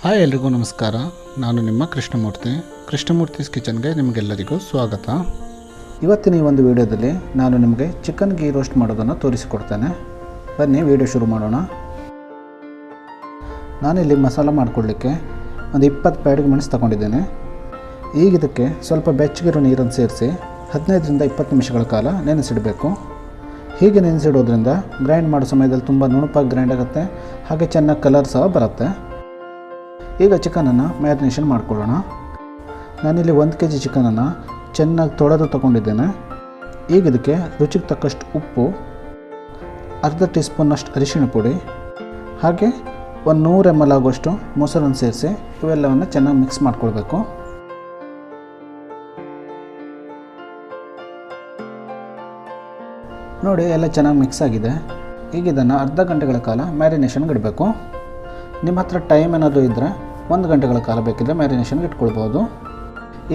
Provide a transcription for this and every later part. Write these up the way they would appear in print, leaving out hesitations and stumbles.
Hi ಎಲ್ರಿಗೂ ನಮಸ್ಕಾರ. ನಾನು ನಿಮ್ಮ ಕೃಷ್ಣಮೂರ್ತಿಸ್ ಕಿಚನ್ಗೆ ನಿಮಗೆಲ್ಲರಿಗೂ ಸ್ವಾಗತ. ಇವತ್ತಿನ ಈ ಒಂದು ವಿಡಿಯೋದಲ್ಲಿ ನಾನು ನಿಮಗೆ ಚಿಕನ್ ಗೀ ರೋಸ್ಟ್ ಮಾಡೋದನ್ನು ತೋರಿಸಿಕೊಡ್ತೇನೆ. ಬನ್ನಿ ವಿಡಿಯೋ ಶುರು ಮಾಡೋಣ. ನಾನಿಲ್ಲಿ ಮಸಾಲ ಮಾಡಿಕೊಳ್ಳಿಕ್ಕೆ ಒಂದು 20 ಬ್ಯಾಡಗಿ ಮೆಣಸು ತಗೊಂಡಿದ್ದೇನೆ. ಈಗ ಇದಕ್ಕೆ ಸ್ವಲ್ಪ ಬೆಚ್ಚಗಿರೋ ನೀರನ್ನು ಸೇರಿಸಿ 15ರಿಂದ 20 ನಿಮಿಷಗಳ ಕಾಲ ನೆನೆಸಿಡಬೇಕು. ಹೀಗೆ ನೆನೆಸಿಡೋದ್ರಿಂದ ಗ್ರೈಂಡ್ ಮಾಡೋ ಸಮಯದಲ್ಲಿ ತುಂಬ ನುಣುಪಾಗಿ ಗ್ರೈಂಡ್ ಆಗುತ್ತೆ, ಹಾಗೆ ಚೆನ್ನಾಗಿ ಕಲರ್ ಸಹ ಬರುತ್ತೆ. ಈಗ ಚಿಕನನ್ನು ಮ್ಯಾರಿನೇಷನ್ ಮಾಡ್ಕೊಳ್ಳೋಣ. ನಾನಿಲ್ಲಿ 1 kg ಚಿಕನನ್ನು ಚೆನ್ನಾಗಿ ತೊಳೆದು ತಗೊಂಡಿದ್ದೇನೆ. ಈಗ ಇದಕ್ಕೆ ರುಚಿಗೆ ತಕ್ಕಷ್ಟು ಉಪ್ಪು, ಅರ್ಧ ಟೀ ಸ್ಪೂನ್ನಷ್ಟು ಅರಿಶಿಣ ಪುಡಿ, ಹಾಗೆ ಒಂದು 100 ml ಆಗುವಷ್ಟು ಮೊಸರನ್ನು ಸೇರಿಸಿ ಇವೆಲ್ಲವನ್ನು ಚೆನ್ನಾಗಿ ಮಿಕ್ಸ್ ಮಾಡ್ಕೊಳ್ಬೇಕು. ನೋಡಿ, ಎಲ್ಲ ಚೆನ್ನಾಗಿ ಮಿಕ್ಸ್ ಆಗಿದೆ. ಈಗ ಇದನ್ನು ಅರ್ಧ ಗಂಟೆಗಳ ಕಾಲ ಮ್ಯಾರಿನೇಷನ್ಗೆ ಇಡಬೇಕು. ನಿಮ್ಮ ಹತ್ರ ಟೈಮ್ ಏನಾದರೂ ಇದ್ದರೆ 1 ಗಂಟೆಗಳ ಕಾಲ ಬೇಕಿದ್ದರೆ ಮ್ಯಾರಿನೇಷನ್ಗೆ ಇಟ್ಕೊಳ್ಬೋದು.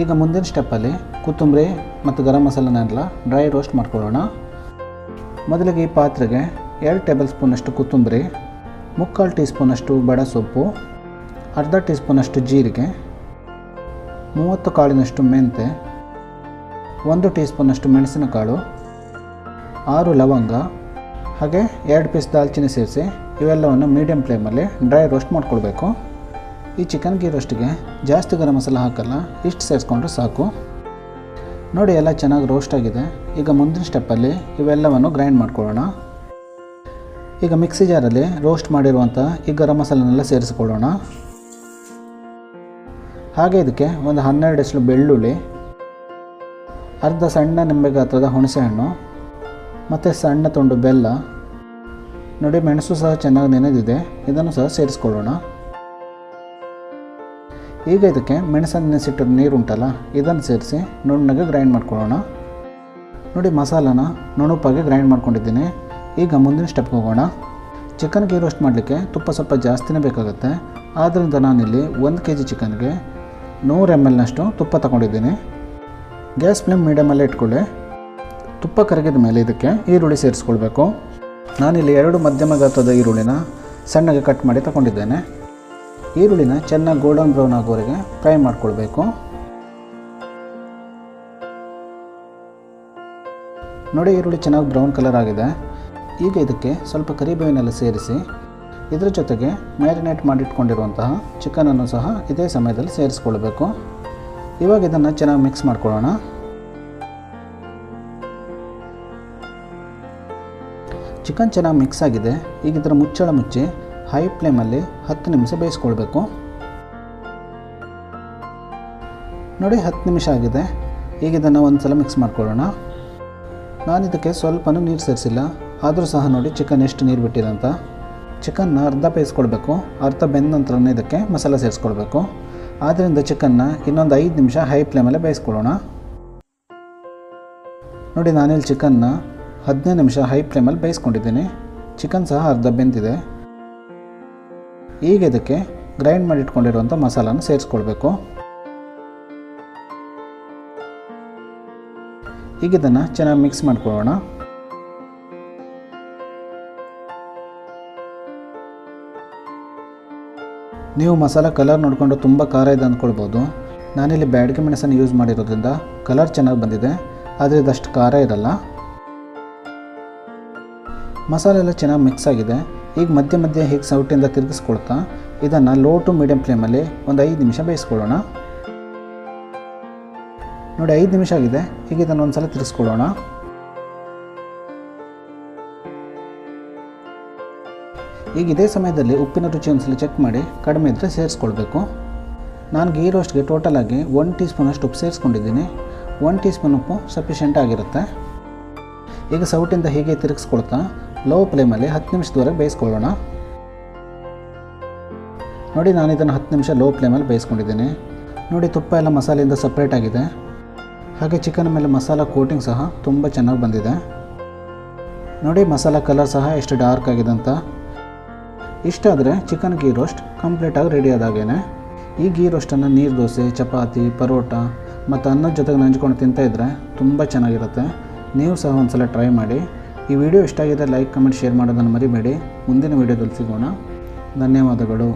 ಈಗ ಮುಂದಿನ ಸ್ಟೆಪ್ಪಲ್ಲಿ ಕೊತ್ತಂಬರಿ ಮತ್ತು ಗರಂ ಮಸಾಲನೆಲ್ಲ ಡ್ರೈ ರೋಸ್ಟ್ ಮಾಡ್ಕೊಳ್ಳೋಣ. ಮೊದಲಿಗೆ ಈ ಪಾತ್ರೆಗೆ 2 ಟೇಬಲ್ ಸ್ಪೂನಷ್ಟು ಕೊತ್ತಂಬರಿ, 3/4 ಟೀ ಸ್ಪೂನಷ್ಟು ಬಡ ಸೊಪ್ಪು, ಅರ್ಧ ಟೀ ಸ್ಪೂನಷ್ಟು ಜೀರಿಗೆ, 30 ಕಾಳಿನಷ್ಟು ಮೆಂತೆ, 1 ಟೀ ಸ್ಪೂನಷ್ಟು ಮೆಣಸಿನಕಾಳು, 6 ಲವಂಗ, ಹಾಗೆ 2 ಪೀಸ್ ದಾಲ್ಚಿನ್ನಿ ಸೇರಿಸಿ ಇವೆಲ್ಲವನ್ನು ಮೀಡಿಯಮ್ ಫ್ಲೇಮಲ್ಲಿ ಡ್ರೈ ರೋಸ್ಟ್ ಮಾಡ್ಕೊಳ್ಬೇಕು. ಈ ಚಿಕನ್ ಗೀ ರೋಸ್ಟಿಗೆ ಜಾಸ್ತಿ ಗರಂ ಮಸಾಲ ಹಾಕಲ್ಲ, ಇಷ್ಟು ಸೇರಿಸ್ಕೊಂಡ್ರೆ ಸಾಕು. ನೋಡಿ, ಎಲ್ಲ ಚೆನ್ನಾಗಿ ರೋಸ್ಟ್ ಆಗಿದೆ. ಈಗ ಮುಂದಿನ ಸ್ಟೆಪ್ಪಲ್ಲಿ ಇವೆಲ್ಲವನ್ನು ಗ್ರೈಂಡ್ ಮಾಡ್ಕೊಳ್ಳೋಣ. ಈಗ ಮಿಕ್ಸಿ ಜಾರಲ್ಲಿ ರೋಸ್ಟ್ ಮಾಡಿರುವಂಥ ಈ ಗರಂ ಮಸಾಲನೆಲ್ಲ ಸೇರಿಸ್ಕೊಳ್ಳೋಣ. ಹಾಗೆ ಇದಕ್ಕೆ ಒಂದು 12 ಬೆಳ್ಳುಳ್ಳಿ, ಅರ್ಧ ಸಣ್ಣ ನಿಂಬೆ ಗಾತ್ರದ ಹುಣಸೆಹಣ್ಣು ಮತ್ತು ಸಣ್ಣ ತುಂಡು ಬೆಲ್ಲ. ನೋಡಿ, ಮೆಣಸು ಸಹ ಚೆನ್ನಾಗಿ ನೆನೆದಿದೆ, ಇದನ್ನು ಸಹ ಸೇರಿಸ್ಕೊಳ್ಳೋಣ. ಈಗ ಇದಕ್ಕೆ ಮೆಣಸನ್ನು ನೆನೆಸಿಟ್ಟಿರೋ ನೀರು ಉಂಟಲ್ಲ, ಇದನ್ನು ಸೇರಿಸಿ ನುಣ್ಣಗೆ ಗ್ರೈಂಡ್ ಮಾಡ್ಕೊಳ್ಳೋಣ. ನೋಡಿ, ಮಸಾಲಾನ ನುಣುಪಾಗಿ ಗ್ರೈಂಡ್ ಮಾಡ್ಕೊಂಡಿದ್ದೀನಿ. ಈಗ ಮುಂದಿನ ಸ್ಟೆಪ್ಗೆ ಹೋಗೋಣ. ಚಿಕನ್ ಗೀ ರೋಸ್ಟ್ ಮಾಡಲಿಕ್ಕೆ ತುಪ್ಪ ಸ್ವಲ್ಪ ಜಾಸ್ತಿನೇ ಬೇಕಾಗುತ್ತೆ. ಆದ್ದರಿಂದ ನಾನಿಲ್ಲಿ 1 kg ಚಿಕನ್ಗೆ 100 ml ತುಪ್ಪ ತಗೊಂಡಿದ್ದೀನಿ. ಗ್ಯಾಸ್ ಫ್ಲೇಮ್ ಮೀಡಿಯಮಲ್ಲೇ ಇಟ್ಕೊಳ್ಳಿ. ತುಪ್ಪ ಕರಗಿದ ಮೇಲೆ ಇದಕ್ಕೆ ಈರುಳ್ಳಿ ಸೇರಿಸ್ಕೊಳ್ಬೇಕು. ನಾನಿಲ್ಲಿ 2 ಮಧ್ಯಮ ಗಾತ್ರದ ಈರುಳ್ಳಿನ ಸಣ್ಣಗೆ ಕಟ್ ಮಾಡಿ ತಗೊಂಡಿದ್ದೇನೆ. ಈರುಳ್ಳಿನ ಚೆನ್ನಾಗಿ ಗೋಲ್ಡನ್ ಬ್ರೌನ್ ಆಗೋವರೆಗೆ ಫ್ರೈ ಮಾಡ್ಕೊಳ್ಬೇಕು. ನೋಡಿ, ಈರುಳ್ಳಿ ಚೆನ್ನಾಗಿ ಬ್ರೌನ್ ಕಲರ್ ಆಗಿದೆ. ಈಗ ಇದಕ್ಕೆ ಸ್ವಲ್ಪ ಕರಿಬೇವಿನೆಲ್ಲ ಸೇರಿಸಿ ಇದರ ಜೊತೆಗೆ ಮ್ಯಾರಿನೇಟ್ ಮಾಡಿಟ್ಕೊಂಡಿರುವಂತಹ ಚಿಕನನ್ನು ಸಹ ಇದೇ ಸಮಯದಲ್ಲಿ ಸೇರಿಸ್ಕೊಳ್ಬೇಕು. ಇವಾಗ ಇದನ್ನು ಚೆನ್ನಾಗಿ ಮಿಕ್ಸ್ ಮಾಡ್ಕೊಳ್ಳೋಣ. ಚಿಕನ್ ಚೆನ್ನಾಗಿ ಮಿಕ್ಸ್ ಆಗಿದೆ. ಈಗ ಇದರ ಮುಚ್ಚಳ ಮುಚ್ಚಿ ಹೈ ಫ್ಲೇಮಲ್ಲಿ 10 ನಿಮಿಷ ಬೇಯಿಸ್ಕೊಳ್ಬೇಕು. ನೋಡಿ, 10 ನಿಮಿಷ ಆಗಿದೆ. ಈಗ ಇದನ್ನು ಒಂದು ಸಲ ಮಿಕ್ಸ್ ಮಾಡ್ಕೊಳ್ಳೋಣ. ನಾನು ಇದಕ್ಕೆ ಸ್ವಲ್ಪನೂ ನೀರು ಸೇರಿಸಿಲ್ಲ, ಆದರೂ ಸಹ ನೋಡಿ ಚಿಕನ್ ಎಷ್ಟು ನೀರು ಬಿಟ್ಟಿದೆ ಅಂತ. ಚಿಕನ್ನ ಅರ್ಧ ಬೇಯಿಸ್ಕೊಳ್ಬೇಕು, ಅರ್ಧ ಬೆಂದ ನಂತರನೇ ಇದಕ್ಕೆ ಮಸಾಲ ಸೇರಿಸ್ಕೊಳ್ಬೇಕು. ಆದ್ದರಿಂದ ಚಿಕನ್ನ ಇನ್ನೊಂದು 5 ನಿಮಿಷ ಹೈ ಫ್ಲೇಮಲ್ಲೇ ಬೇಯಿಸ್ಕೊಳ್ಳೋಣ. ನೋಡಿ, ನಾನಿಲ್ಲಿ ಚಿಕನ್ನ 15 ನಿಮಿಷ ಹೈ ಫ್ಲೇಮಲ್ಲಿ ಬೇಯಿಸ್ಕೊಂಡಿದ್ದೀನಿ. ಚಿಕನ್ ಸಹ ಅರ್ಧ ಬೆಂದಿದೆ. ಈಗ ಇದಕ್ಕೆ ಗ್ರೈಂಡ್ ಮಾಡಿ ಇಟ್ಕೊಂಡಿರುವಂಥ ಮಸಾಲಾನ ಸೇರಿಸ್ಕೊಳ್ಬೇಕು. ಈಗ ಇದನ್ನು ಚೆನ್ನಾಗಿ ಮಿಕ್ಸ್ ಮಾಡ್ಕೊಳ್ಳೋಣ. ನೀವು ಮಸಾಲ ಕಲರ್ ನೋಡಿಕೊಂಡು ತುಂಬ ಖಾರ ಇದೆ ಅಂದ್ಕೊಳ್ಬೋದು. ನಾನಿಲ್ಲಿ ಬ್ಯಾಡಗಿ ಮೆಣಸನ್ನು ಯೂಸ್ ಮಾಡಿರೋದ್ರಿಂದ ಕಲರ್ ಚೆನ್ನಾಗಿ ಬಂದಿದೆ, ಆದರೆ ಇದಷ್ಟು ಖಾರ ಇರಲ್ಲ. ಮಸಾಲೆ ಎಲ್ಲ ಚೆನ್ನಾಗಿ ಮಿಕ್ಸ್ ಆಗಿದೆ. ಈಗ ಮಧ್ಯೆ ಮಧ್ಯೆ ಹೀಗೆ ಸೌಟಿಂದ ತಿರುಗಿಸ್ಕೊಳ್ತಾ ಇದನ್ನು ಲೋ ಟು ಮೀಡಿಯಮ್ ಫ್ಲೇಮಲ್ಲಿ ಒಂದು 5 ನಿಮಿಷ ಬೇಯಿಸ್ಕೊಳ್ಳೋಣ. ನೋಡಿ, 5 ನಿಮಿಷ ಆಗಿದೆ. ಈಗ ಇದನ್ನು ಒಂದು ಸಲ ತಿರುಗಿಸ್ಕೊಳ್ಳೋಣ. ಈಗ ಇದೇ ಸಮಯದಲ್ಲಿ ಉಪ್ಪಿನ ರುಚಿ ಒಂದು ಸಲ ಚೆಕ್ ಮಾಡಿ ಕಡಿಮೆ ಇದ್ದರೆ ಸೇರಿಸ್ಕೊಳ್ಬೇಕು. ನಾನು ಗೀ ರೋಸ್ಟ್ಗೆ ಟೋಟಲ್ ಆಗಿ 1 ಟೀ ಸ್ಪೂನಷ್ಟು ಉಪ್ಪು ಸೇರಿಸ್ಕೊಂಡಿದ್ದೀನಿ. 1 ಟೀ ಸ್ಪೂನ್ ಉಪ್ಪು ಸಫಿಷಿಯೆಂಟ್ ಆಗಿರುತ್ತೆ. ಈಗ ಸೌಟಿಂದ ಹೀಗೆ ತಿರುಗಿಸ್ಕೊಳ್ತಾ ಲೋ ಫ್ಲೇಮಲ್ಲಿ 10 ನಿಮಿಷದವರೆಗೆ ಬೇಯಿಸ್ಕೊಳ್ಳೋಣ. ನೋಡಿ, ನಾನು ಇದನ್ನು 10 ನಿಮಿಷ ಲೋ ಫ್ಲೇಮಲ್ಲಿ ಬೇಯಿಸ್ಕೊಂಡಿದ್ದೀನಿ. ನೋಡಿ, ತುಪ್ಪ ಎಲ್ಲ ಮಸಾಲೆಯಿಂದ ಸಪ್ರೇಟ್ ಆಗಿದೆ. ಹಾಗೆ ಚಿಕನ್ ಮೇಲೆ ಮಸಾಲ ಕೋಟಿಂಗ್ ಸಹ ತುಂಬ ಚೆನ್ನಾಗಿ ಬಂದಿದೆ. ನೋಡಿ, ಮಸಾಲ ಕಲರ್ ಸಹ ಎಷ್ಟು ಡಾರ್ಕ್ ಆಗಿದೆ ಅಂತ. ಇಷ್ಟಾದರೆ ಚಿಕನ್ ಗೀ ರೋಸ್ಟ್ ಕಂಪ್ಲೀಟಾಗಿ ರೆಡಿ ಆದಾಗೇನೆ. ಈ ಗೀ ರೋಸ್ಟನ್ನು ನೀರು ದೋಸೆ, ಚಪಾತಿ, ಪರೋಟ ಮತ್ತು ಅನ್ನದ ಜೊತೆಗೆ ನಂಚ್ಕೊಂಡು ತಿಂತಾಯಿದ್ರೆ ತುಂಬ ಚೆನ್ನಾಗಿರುತ್ತೆ. ನೀವು ಸಹ ಒಂದು ಸಲ ಟ್ರೈ ಮಾಡಿ. ಈ ವಿಡಿಯೋ ಇಷ್ಟ ಆಗಿದೆ ಲೈಕ್, ಕಮೆಂಟ್, ಶೇರ್ ಮಾಡೋದನ್ನು ಮರಿಬೇಡಿ. ಮುಂದಿನ ವಿಡಿಯೋದಲ್ಲಿ ಸಿಗೋಣ. ಧನ್ಯವಾದಗಳು.